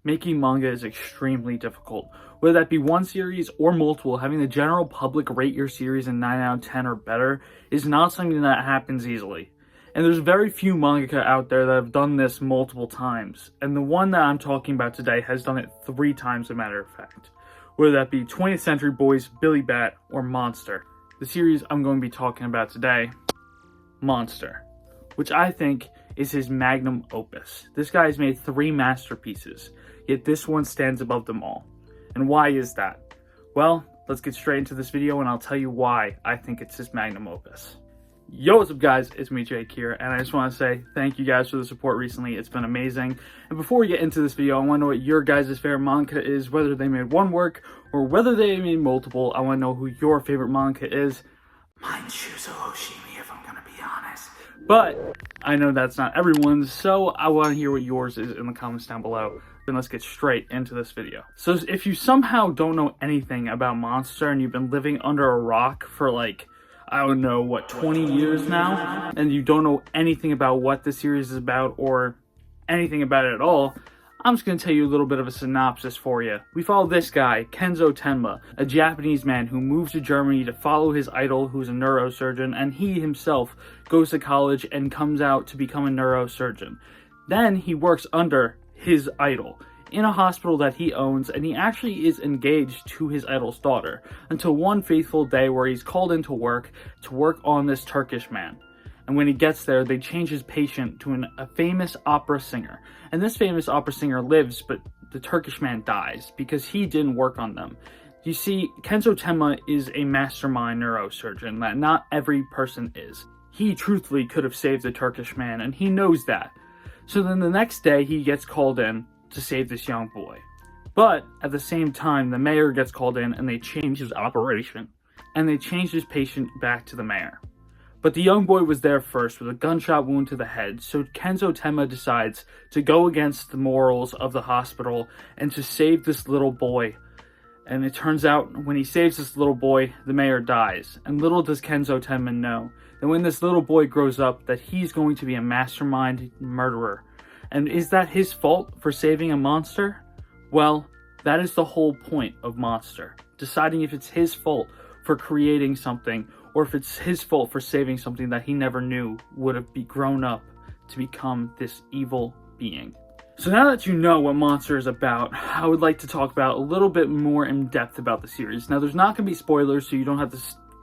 Making manga is extremely difficult. Whether that be one series or multiple, having the general public rate your series a 9 out of 10 or better is not something that happens easily. And there's very few mangaka out there that have done this multiple times. And the one that I'm talking about today has done it 3 times, as a matter of fact. Whether that be 20th Century Boys, Billy Bat, or Monster. The series I'm going to be talking about today, Monster, which I think is his magnum opus. This guy has made 3 masterpieces, yet this one stands above them all. And why is that? Well, let's get straight into this video and I'll tell you why I think it's his magnum opus. Yo, what's up guys, it's me Jake here, and I just want to say thank you guys for the support recently. It's been amazing. And before we get into this video, I want to know what your guys' favorite manga is, whether they made one work or whether they made multiple. I want to know who your favorite manga is. Mine's Shuzo Hoshimi, if I'm gonna be honest. But I know that's not everyone's, so I want to hear what yours is in the comments down below. Then let's get straight into this video. So if you somehow don't know anything about Monster and you've been living under a rock for like, I don't know, what, 20 years now, and you don't know anything about what the series is about or anything about it at all, I'm just going to tell you a little bit of a synopsis for you. We follow this guy, Kenzo Tenma, a Japanese man who moves to Germany to follow his idol, who's a neurosurgeon, and he himself goes to college and comes out to become a neurosurgeon. Then he works under his idol in a hospital that he owns, and he actually is engaged to his idol's daughter until one fateful day where he's called into work to work on this Turkish man. And when he gets there, they change his patient to a famous opera singer. And this famous opera singer lives, but the Turkish man dies because he didn't work on them. You see, Kenzo Tenma is a mastermind neurosurgeon that not every person is. He truthfully could have saved the Turkish man, and he knows that. So then the next day, he gets called in to save this young boy. But at the same time, the mayor gets called in and they change his operation. And they change his patient back to the mayor. But the young boy was there first with a gunshot wound to the head, so Kenzo Tenma decides to go against the morals of the hospital and to save this little boy. And it turns out, when he saves this little boy, the mayor dies. And little does Kenzo Tenma know that when this little boy grows up, that he's going to be a mastermind murderer. And is that his fault for saving a monster? Well, that is the whole point of Monster. Deciding if it's his fault for creating something, or if it's his fault for saving something that he never knew would have grown up to become this evil being. So now that you know what Monster is about, I would like to talk about a little bit more in depth about the series. Now, there's not going to be spoilers, so you don't have to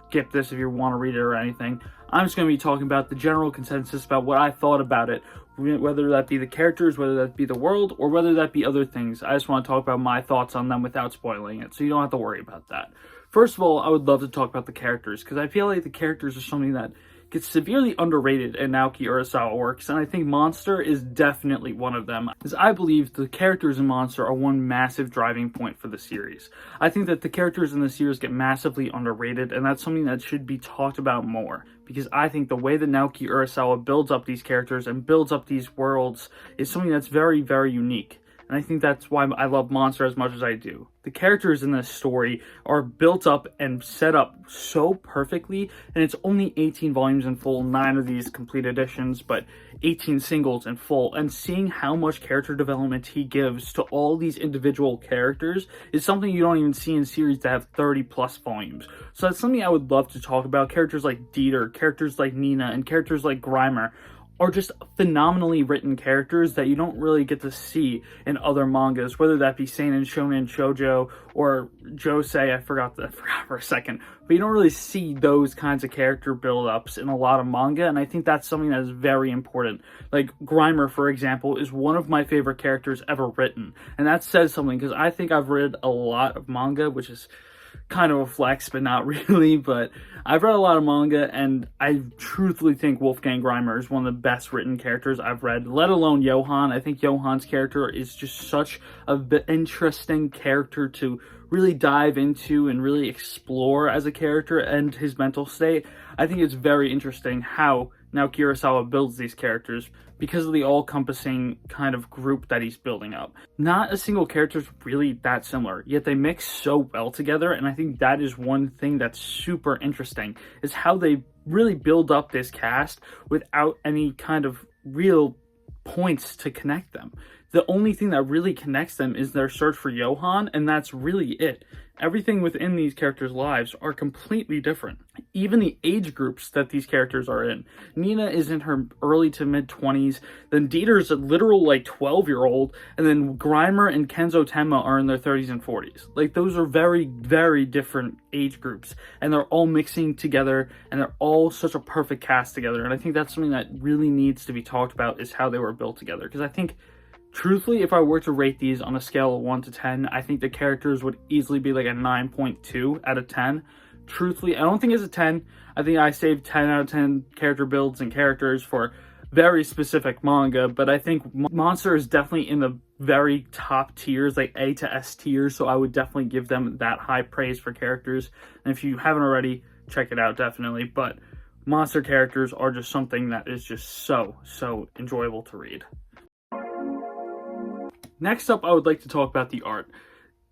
skip this if you want to read it or anything. I'm just going to be talking about the general consensus about what I thought about it, whether that be the characters, whether that be the world, or whether that be other things. I just want to talk about my thoughts on them without spoiling it, so you don't have to worry about that. First of all, I would love to talk about the characters, because I feel like the characters are something that gets severely underrated in Naoki Urasawa works, and I think Monster is definitely one of them, as I believe the characters in Monster are one massive driving point for the series. I think that the characters in the series get massively underrated, and that's something that should be talked about more, because I think the way that Naoki Urasawa builds up these characters and builds up these worlds is something that's very, very unique. And I think that's why I love Monster as much as I do. The characters in this story are built up and set up so perfectly, and it's only 18 volumes in full, 9 of these complete editions, but 18 singles in full. And seeing how much character development he gives to all these individual characters is something you don't even see in series that have 30 plus volumes. So that's something I would love to talk about. Characters like Dieter, characters like Nina, and characters like Grimer are just phenomenally written characters that you don't really get to see in other mangas, whether that be seinen, shonen, shoujo, or josei. I forgot for a second, but you don't really see those kinds of character build-ups in a lot of manga, and I think that's something that is very important. Like Grimer, for example, is one of my favorite characters ever written, and that says something, because I think I've read a lot of manga, which is kind of a flex, but not really. But I've read a lot of manga, and I truthfully think Wolfgang Grimer is one of the best written characters I've read, let alone Johann. I think Johann's character is just such an interesting character to really dive into and really explore as a character and his mental state. I think it's very interesting how Naoki Urasawa builds these characters because of the all-encompassing kind of group that he's building up. Not a single character is really that similar, yet they mix so well together, and I think that is one thing that's super interesting, is how they really build up this cast without any kind of real points to connect them. The only thing that really connects them is their search for Johan, and that's really it. Everything within these characters' lives are completely different. Even the age groups that these characters are in. Nina is in her early to mid-20s, then Dieter's a literal, 12-year-old, and then Grimer and Kenzo Tenma are in their 30s and 40s. Those are very, very different age groups, and they're all mixing together, and they're all such a perfect cast together, and I think that's something that really needs to be talked about, is how they were built together, because I think truthfully, if I were to rate these on a scale of 1 to 10, I think the characters would easily be a 9.2 out of 10. Truthfully, I don't think it's a 10. I think I saved 10 out of 10 character builds and characters for very specific manga, but I think Monster is definitely in the very top tiers, A to S tiers, so I would definitely give them that high praise for characters. And if you haven't already, check it out, definitely. But Monster characters are just something that is just so enjoyable to read. Next up, I would like to talk about the art.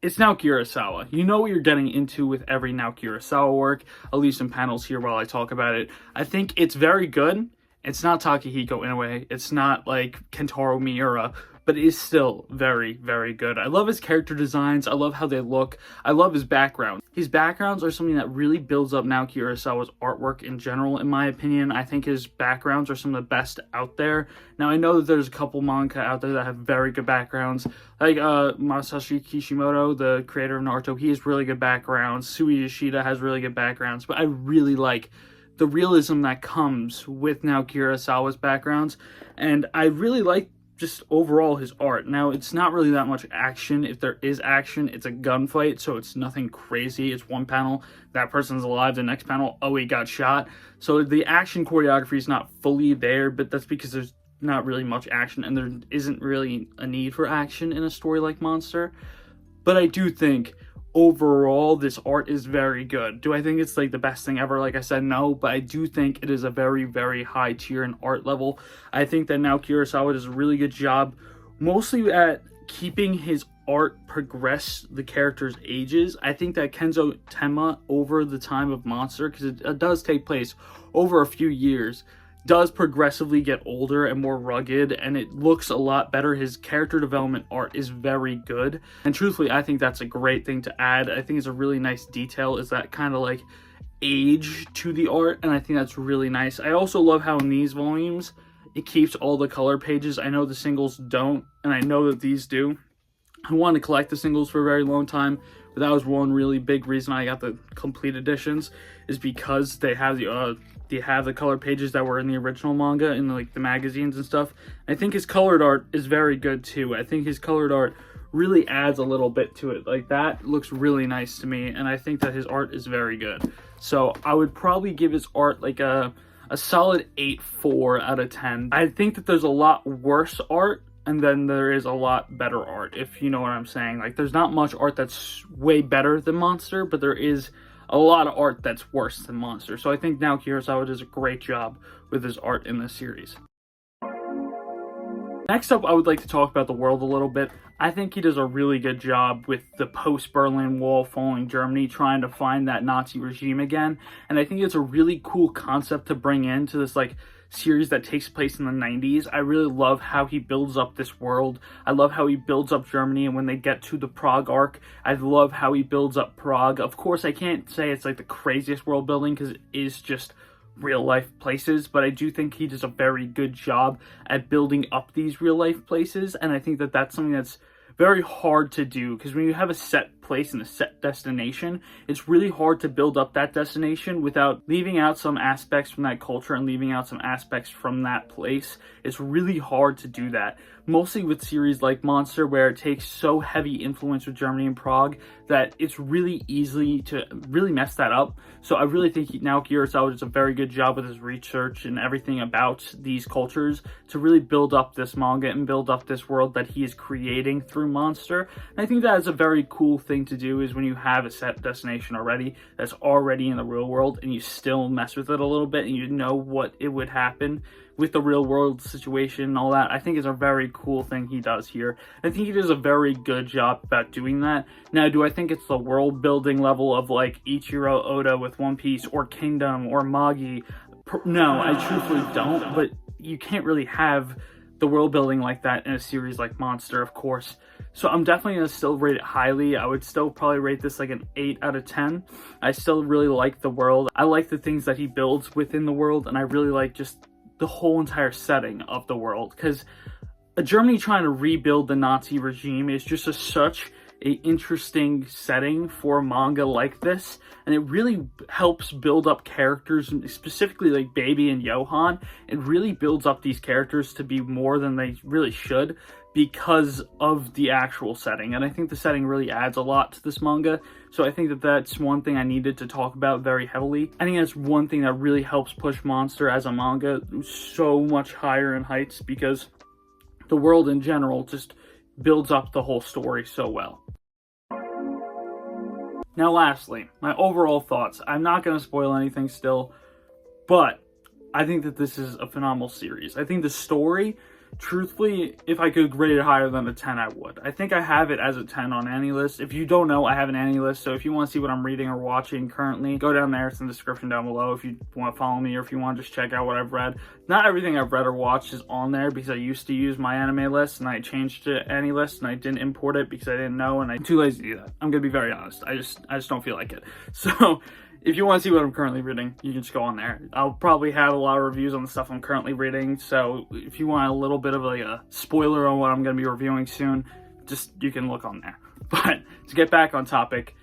It's Naoki Urasawa. You know what you're getting into with every Naoki Urasawa work. I'll leave some panels here while I talk about it. I think it's very good. It's not Takehiko Inoue. It's not Kentaro Miura, but it is still very, very good. I love his character designs. I love how they look. I love his background. His backgrounds are something that really builds up Naoki Urasawa's artwork in general, in my opinion. I think his backgrounds are some of the best out there. Now, I know that there's a couple manga out there that have very good backgrounds. Masashi Kishimoto, the creator of Naruto, he has really good backgrounds. Sui Yoshida has really good backgrounds. But I really like the realism that comes with Naoki Urasawa's backgrounds. And I really like just overall his art. Now, it's not really that much action. If there is action, it's a gunfight, so it's nothing crazy. It's one panel, that person's alive, the next panel, oh, he got shot. So the action choreography is not fully there, but that's because there's not really much action, and there isn't really a need for action in a story like Monster. But I do think overall this art is very good. Do I think it's the best thing ever? Like I said, no, but I do think it is a very, very high tier in art level. I think that Naoki Urasawa does a really good job, mostly at keeping his art progress the characters' ages. I think that Kenzo Tenma, over the time of Monster, because it does take place over a few years, does progressively get older and more rugged, and it looks a lot better. His character development art is very good, and truthfully, I think that's a great thing to add. I think it's a really nice detail, is that kind of age to the art, and I think that's really nice. I also love how in these volumes, it keeps all the color pages. I know the singles don't, and I know that these do. I wanted to collect the singles for a very long time, but that was one really big reason I got the complete editions, is because they have the color pages that were in the original manga in the magazines and stuff. I think his colored art is very good too. I think his colored art really adds a little bit to it. That looks really nice to me, and I think that his art is very good. So I would probably give his art a solid 8.4 out of 10. I think that there's a lot worse art, and then there is a lot better art, if you know what I'm saying. There's not much art that's way better than Monster, but there is a lot of art that's worse than Monster. So I think Naoki Urasawa does a great job with his art in this series. Next up, I would like to talk about the world a little bit. I think he does a really good job with the post-Berlin Wall falling Germany, trying to find that Nazi regime again. And I think it's a really cool concept to bring into this series that takes place in the 90s. I really love how he builds up this world. I love how he builds up Germany, and when they get to the Prague arc, I love how he builds up Prague. Of course, I can't say it's the craziest world building, because it is just real life places, but I do think he does a very good job at building up these real life places, and I think that that's something that's very hard to do, because when you have a set place and a set destination, it's really hard to build up that destination without leaving out some aspects from that culture and leaving out some aspects from that place. It's really hard to do that, mostly with series like Monster, where it takes so heavy influence with Germany and Prague that it's really easy to really mess that up. So I really think Naoki Urasawa does a very good job with his research and everything about these cultures to really build up this manga and build up this world that he is creating through Monster. And I think that is a very cool thing to do, is when you have a set destination already that's already in the real world and you still mess with it a little bit and you know what it would happen with the real world situation and all that. I think it's a very cool thing he does here. I think he does a very good job about doing that. Now, do I think it's the world building level of Ichiro Oda with One Piece or Kingdom or Magi? No, I truthfully don't, but you can't really have the world building like that in a series like Monster, of course. So I'm definitely going to still rate it highly. I would still probably rate this like an 8 out of 10. I still really like the world. I like the things that he builds within the world, and I really like just the whole entire setting of the world, because Germany trying to rebuild the Nazi regime is just such a interesting setting for a manga like this, and it really helps build up characters, specifically like Baby and Johann. It really builds up these characters to be more than they really should because of the actual setting, and I think the setting really adds a lot to this manga. So I think that that's one thing I needed to talk about very heavily. I think that's one thing that really helps push Monster as a manga so much higher in heights, because the world in general just builds up the whole story so well. Now lastly, my overall thoughts. I'm not going to spoil anything still, but I think that this is a phenomenal series. I think the story, truthfully, if I could rate it higher than a 10, I would. I think I have it as a 10 on AniList. If you don't know, I have an AniList, so if you want to see what I'm reading or watching currently, go down there. It's in the description down below if you want to follow me, or if you want to just check out what I've read. Not everything I've read or watched is on there, because I used to use my anime list, and I changed to AniList, and I didn't import it because I didn't know, and I'm too lazy to do that. I'm going to be very honest. I just don't feel like it. So if you want to see what I'm currently reading, you can just go on there. I'll probably have a lot of reviews on the stuff I'm currently reading, so if you want a little bit of a spoiler on what I'm going to be reviewing soon, you can look on there. But to get back on topic,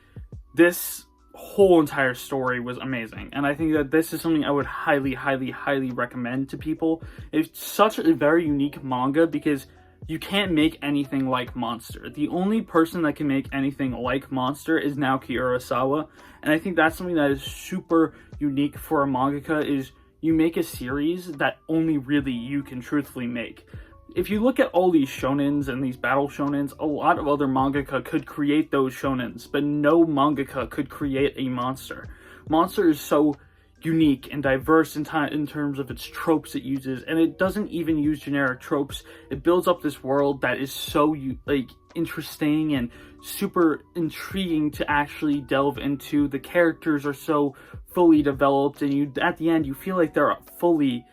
this whole entire story was amazing, and I think that this is something I would highly, highly, highly recommend to people. It's such a very unique manga because you can't make anything like Monster. The only person that can make anything like Monster is Naoki Urasawa, and I think that's something that is super unique for a mangaka, is you make a series that only really you can truthfully make. If you look at all these shonens and these battle shonens, a lot of other mangaka could create those shonens, but no mangaka could create a Monster. Monster is so unique and diverse in terms of its tropes it uses, and it doesn't even use generic tropes. It builds up this world that is so interesting and super intriguing to actually delve into. The characters are so fully developed, and at the end you feel like they're fully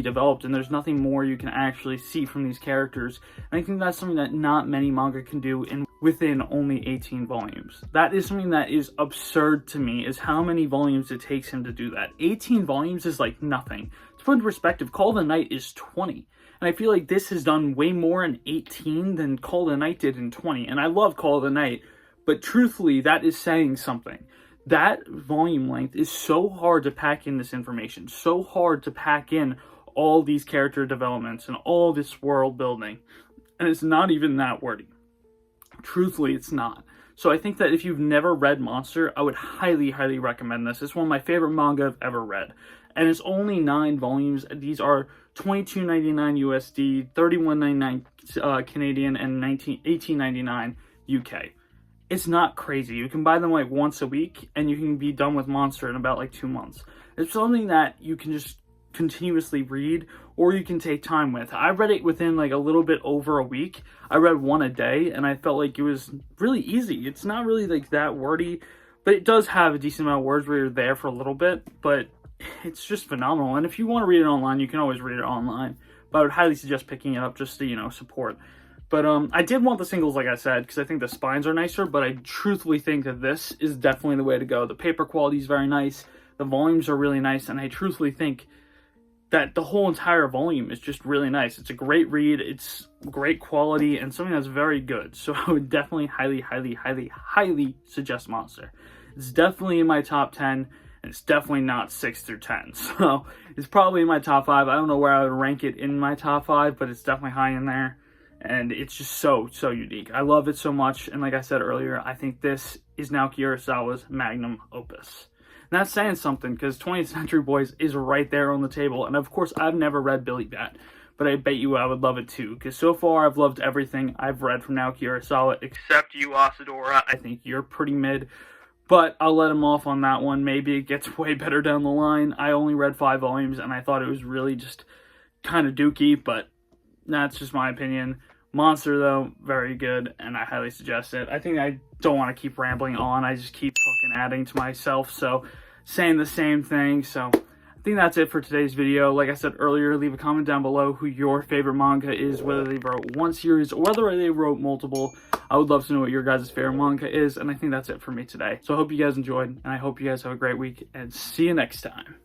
developed, and there's nothing more you can actually see from these characters. And I think that's something that not many manga can do within only 18 volumes. That is something that is absurd to me, is how many volumes it takes him to do that. 18 volumes is like nothing. To put in perspective, Call of the Night is 20. And I feel like this has done way more in 18 than Call of the Night did in 20. And I love Call of the Night, but truthfully, that is saying something. That volume length is so hard to pack in this information, so hard to pack in all these character developments and all this world building, and it's not even that wordy. Truthfully, it's not. So I think that if you've never read Monster, I would highly, highly recommend this. It's one of my favorite manga I've ever read, and it's only 9 volumes. These are $22.99 USD, $31.99 Canadian, and $18.99 UK. It's not crazy. You can buy them like once a week, and you can be done with Monster in about like 2 months. It's something that you can just continuously read, or you can take time with. I read it within like a little bit over a week. I read one a day, and I felt like it was really easy. It's not really like that wordy, but it does have a decent amount of words where you're there for a little bit, but it's just phenomenal. And if you want to read it online, you can always read it online, but I would highly suggest picking it up just to, support. But I did want the singles, like I said, because I think the spines are nicer, but I truthfully think that this is definitely the way to go. The paper quality is very nice, the volumes are really nice, and I truthfully think that the whole entire volume is just really nice. It's a great read, it's great quality, and something that's very good. So I would definitely highly, highly, highly, highly suggest Monster. It's definitely in my top 10, and it's definitely not 6 through 10. So it's probably in my top 5. I don't know where I would rank it in my top 5, but it's definitely high in there. And it's just so unique. I love it so much, and like I said earlier, I think this is Naoki Urasawa's magnum opus. And that's saying something, because 20th Century Boys is right there on the table, and of course, I've never read Billy Bat, but I bet you I would love it too, because so far, I've loved everything I've read from Naoki Urasawa, except you, Asadora. I think you're pretty mid, but I'll let him off on that one. Maybe it gets way better down the line. I only read 5 volumes, and I thought it was really just kind of dookie, but that's just my opinion. Monster, though, very good, and I highly suggest it. I think I don't want to keep rambling on. I just keep fucking adding to myself, so saying the same thing. So I think that's it for today's video. Like I said earlier, leave a comment down below who your favorite manga is, whether they wrote one series or whether they wrote multiple. I would love to know what your guys' favorite manga is, and I think that's it for me today. So I hope you guys enjoyed, and I hope you guys have a great week, and see you next time.